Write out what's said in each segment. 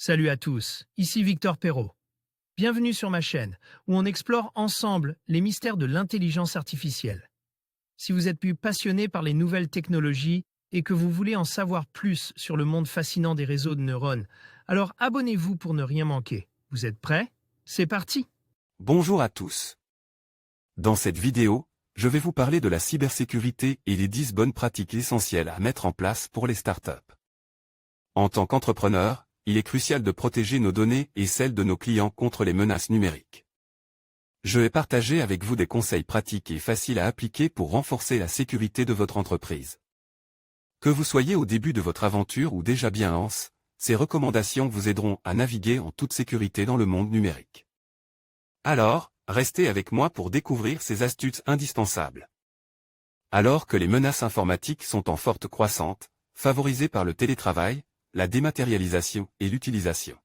Salut à tous, ici Victor Perrault. Bienvenue sur ma chaîne, où on explore ensemble les mystères de l'intelligence artificielle. Si vous êtes plus passionné par les nouvelles technologies et que vous voulez en savoir plus sur le monde fascinant des réseaux de neurones, alors abonnez-vous pour ne rien manquer. Vous êtes prêts? C'est parti! Bonjour à tous. Dans cette vidéo, je vais vous parler de la cybersécurité et les 10 bonnes pratiques essentielles à mettre en place pour les startups. En tant qu'entrepreneur, il est crucial de protéger nos données et celles de nos clients contre les menaces numériques. Je vais partager avec vous des conseils pratiques et faciles à appliquer pour renforcer la sécurité de votre entreprise. Que vous soyez au début de votre aventure ou déjà bien lancé, ces recommandations vous aideront à naviguer en toute sécurité dans le monde numérique. Alors, restez avec moi pour découvrir ces astuces indispensables. Alors que les menaces informatiques sont en forte croissance, favorisées par le télétravail, la dématérialisation et l'utilisation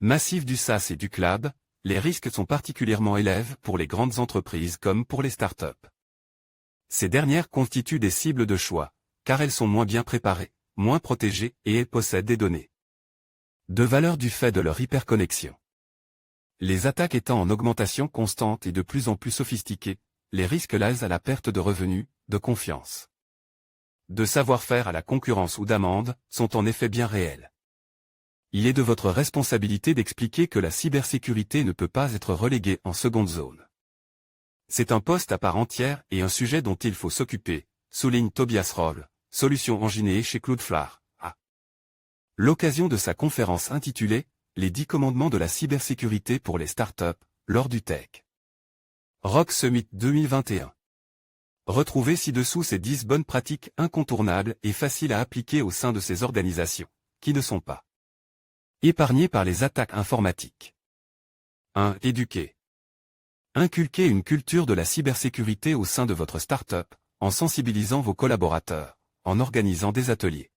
massive du SaaS et du cloud, les risques sont particulièrement élevés pour les grandes entreprises comme pour les startups. Ces dernières constituent des cibles de choix, car elles sont moins bien préparées, moins protégées et elles possèdent des données de valeur du fait de leur hyperconnexion. Les attaques étant en augmentation constante et de plus en plus sophistiquées, les risques liés à la perte de revenus, de confiance, de savoir-faire à la concurrence ou d'amende, sont en effet bien réels. Il est de votre responsabilité d'expliquer que la cybersécurité ne peut pas être reléguée en seconde zone. C'est un poste à part entière et un sujet dont il faut s'occuper, souligne Tobias Roll, solution engineer chez Cloudflare, à l'occasion de sa conférence intitulée « Les 10 commandements de la cybersécurité pour les startups » lors du Tech Rock Summit 2021. Retrouvez ci-dessous ces 10 bonnes pratiques incontournables et faciles à appliquer au sein de ces organisations, qui ne sont pas épargnées par les attaques informatiques. 1. Éduquer. Inculquez une culture de la cybersécurité au sein de votre start-up, en sensibilisant vos collaborateurs, en organisant des ateliers,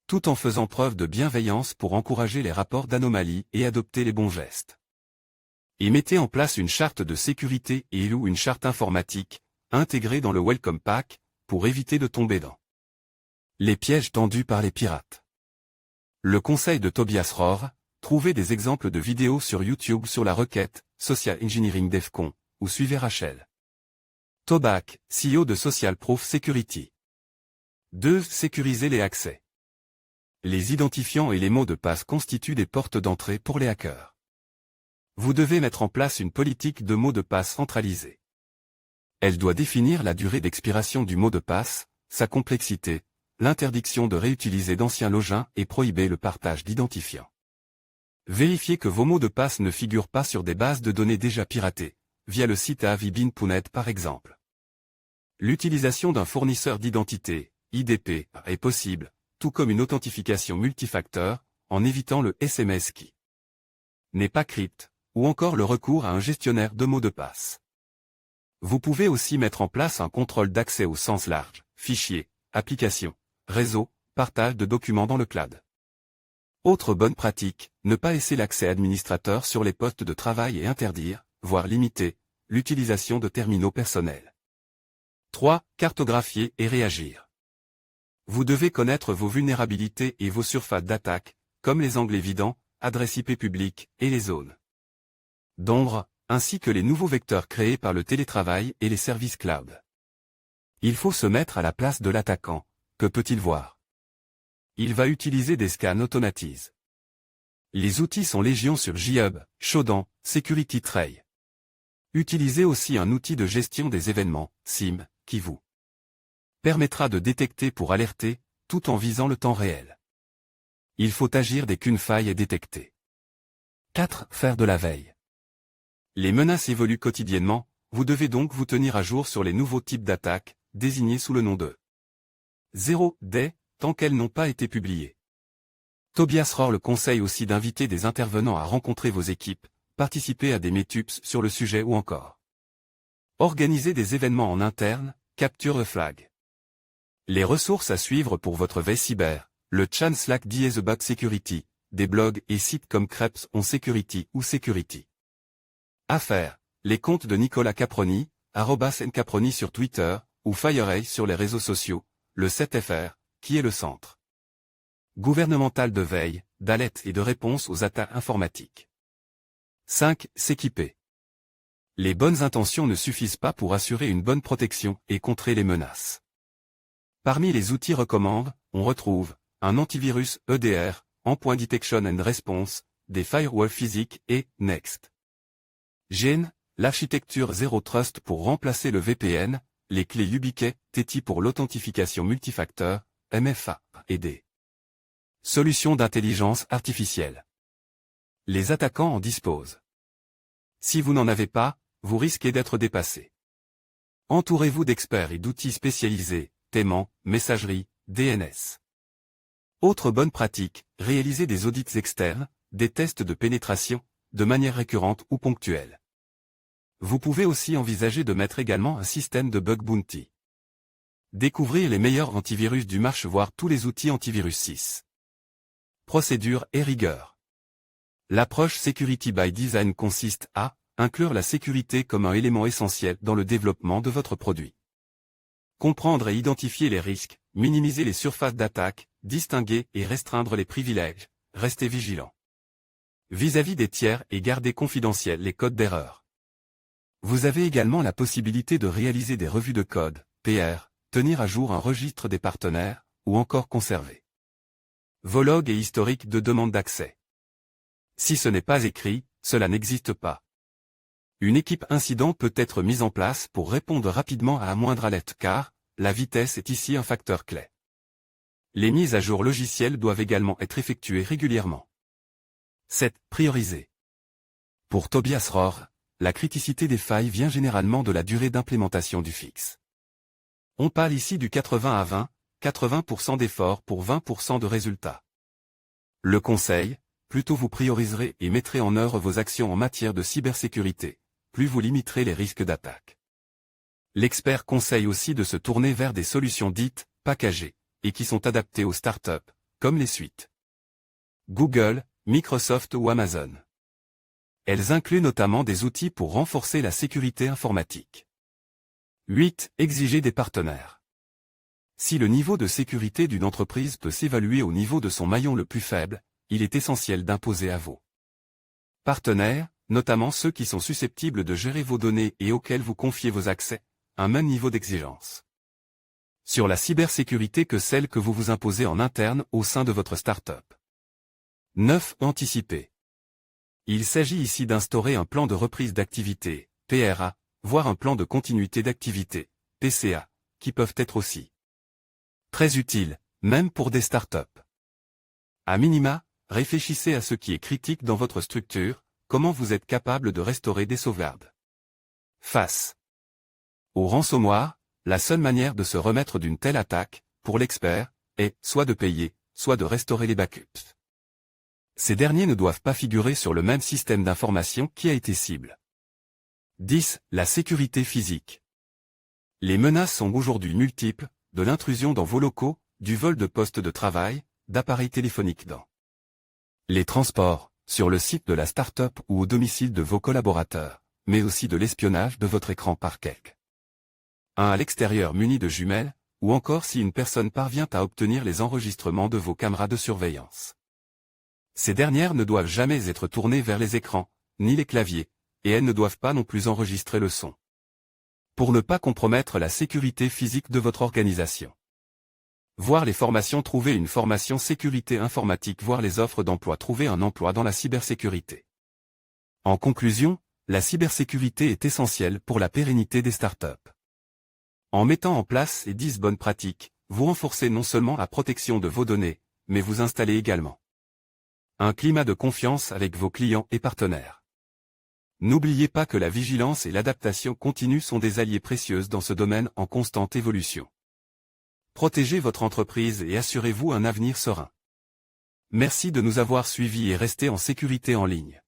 tout en faisant preuve de bienveillance pour encourager les rapports d'anomalies et adopter les bons gestes. Et mettez en place une charte de sécurité ou une charte informatique, intégrée dans le Welcome Pack, pour éviter de tomber dans les pièges tendus par les pirates. Le conseil de Tobias Rohr, trouvez des exemples de vidéos sur YouTube sur la requête Social Engineering DEFCON, ou suivez Rachel Tobak, CEO de Social Proof Security. 2. Sécuriser les accès. Les identifiants et les mots de passe constituent des portes d'entrée pour les hackers. Vous devez mettre en place une politique de mots de passe centralisée. Elle doit définir la durée d'expiration du mot de passe, sa complexité, l'interdiction de réutiliser d'anciens logins et prohiber le partage d'identifiants. Vérifiez que vos mots de passe ne figurent pas sur des bases de données déjà piratées, via le site avibin.net par exemple. L'utilisation d'un fournisseur d'identité, IDP, est possible, tout comme une authentification multifacteur, en évitant le SMS qui n'est pas crypte, ou encore le recours à un gestionnaire de mots de passe. Vous pouvez aussi mettre en place un contrôle d'accès au sens large, fichiers, applications, réseaux, partage de documents dans le cloud. Autre bonne pratique, ne pas laisser l'accès administrateur sur les postes de travail et interdire, voire limiter, l'utilisation de terminaux personnels. 3. Cartographier et réagir. Vous devez connaître vos vulnérabilités et vos surfaces d'attaque, comme les angles évidents, adresses IP publiques et les zones d'ombre, ainsi que les nouveaux vecteurs créés par le télétravail et les services cloud. Il faut se mettre à la place de l'attaquant. Que peut-il voir? Il va utiliser des scans automatiques. Les outils sont légion sur JHub, Shodan, Security Tray. Utilisez aussi un outil de gestion des événements, SIEM, qui vous permettra de détecter pour alerter, tout en visant le temps réel. Il faut agir dès qu'une faille est détectée. 4. Faire de la veille. Les menaces évoluent quotidiennement, vous devez donc vous tenir à jour sur les nouveaux types d'attaques, désignés sous le nom de 0 day, tant qu'elles n'ont pas été publiées. Tobias Rohr le conseille aussi d'inviter des intervenants à rencontrer vos équipes, participer à des meetups sur le sujet ou encore organiser des événements en interne, capture the flag. Les ressources à suivre pour votre veille cyber, le chan Slack d'Is About Security, des blogs et sites comme Creps on Security ou Security. À faire, les comptes de Nicolas Caproni, @ncaproni sur Twitter, ou FireEye sur les réseaux sociaux, le 7FR, qui est le centre gouvernementales de veille, d'alerte et de réponse aux attaques informatiques. 5. S'équiper. Les bonnes intentions ne suffisent pas pour assurer une bonne protection et contrer les menaces. Parmi les outils recommandés, on retrouve un antivirus EDR, Endpoint Detection and Response, des firewalls physiques et Next. Gen, l'architecture Zero Trust pour remplacer le VPN, les clés YubiKey, TT pour l'authentification multifacteur, MFA, et des solutions d'intelligence artificielle. Les attaquants en disposent. Si vous n'en avez pas, vous risquez d'être dépassé. Entourez-vous d'experts et d'outils spécialisés, paiement, messagerie, DNS. Autre bonne pratique, réalisez des audits externes, des tests de pénétration, de manière récurrente ou ponctuelle. Vous pouvez aussi envisager de mettre également un système de bug bounty. Découvrir les meilleurs antivirus du marché, voire tous les outils antivirus 6. Procédure et rigueur. L'approche Security by Design consiste à inclure la sécurité comme un élément essentiel dans le développement de votre produit. Comprendre et identifier les risques, minimiser les surfaces d'attaque, distinguer et restreindre les privilèges, rester vigilant vis-à-vis des tiers et garder confidentiels les codes d'erreur. Vous avez également la possibilité de réaliser des revues de code, PR, tenir à jour un registre des partenaires, ou encore conserver vos logs et historiques de demande d'accès. Si ce n'est pas écrit, cela n'existe pas. Une équipe incident peut être mise en place pour répondre rapidement à la moindre alerte car, la vitesse est ici un facteur clé. Les mises à jour logicielles doivent également être effectuées régulièrement. 7. Prioriser. Pour Tobias Rohr, la criticité des failles vient généralement de la durée d'implémentation du fixe. On parle ici du 80 à 20, 80% d'efforts pour 20% de résultats. Le conseil, plus tôt vous prioriserez et mettrez en œuvre vos actions en matière de cybersécurité, plus vous limiterez les risques d'attaque. L'expert conseille aussi de se tourner vers des solutions dites « packagées » et qui sont adaptées aux startups, comme les suites Google, Microsoft ou Amazon. Elles incluent notamment des outils pour renforcer la sécurité informatique. 8. Exiger des partenaires. Si le niveau de sécurité d'une entreprise peut s'évaluer au niveau de son maillon le plus faible, il est essentiel d'imposer à vos partenaires, notamment ceux qui sont susceptibles de gérer vos données et auxquels vous confiez vos accès, un même niveau d'exigence sur la cybersécurité que celle que vous vous imposez en interne au sein de votre start-up. 9. Anticiper. Il s'agit ici d'instaurer un plan de reprise d'activité, PRA, voire un plan de continuité d'activité, PCA, qui peuvent être aussi très utiles, même pour des startups. À minima, réfléchissez à ce qui est critique dans votre structure, comment vous êtes capable de restaurer des sauvegardes. Face au ransomware, la seule manière de se remettre d'une telle attaque, pour l'expert, est soit de payer, soit de restaurer les backups. Ces derniers ne doivent pas figurer sur le même système d'information qui a été cible. 10. La sécurité physique. Les menaces sont aujourd'hui multiples, de l'intrusion dans vos locaux, du vol de postes de travail, d'appareils téléphoniques dans les transports, sur le site de la start-up ou au domicile de vos collaborateurs, mais aussi de l'espionnage de votre écran par quelqu'un à l'extérieur muni de jumelles, ou encore si une personne parvient à obtenir les enregistrements de vos caméras de surveillance. Ces dernières ne doivent jamais être tournées vers les écrans, ni les claviers, et elles ne doivent pas non plus enregistrer le son. Pour ne pas compromettre la sécurité physique de votre organisation. Voir les formations, trouver une formation sécurité informatique, voir les offres d'emploi, trouver un emploi dans la cybersécurité. En conclusion, la cybersécurité est essentielle pour la pérennité des startups. En mettant en place ces 10 bonnes pratiques, vous renforcez non seulement la protection de vos données, mais vous installez également un climat de confiance avec vos clients et partenaires. N'oubliez pas que la vigilance et l'adaptation continue sont des alliés précieux dans ce domaine en constante évolution. Protégez votre entreprise et assurez-vous un avenir serein. Merci de nous avoir suivis et restez en sécurité en ligne.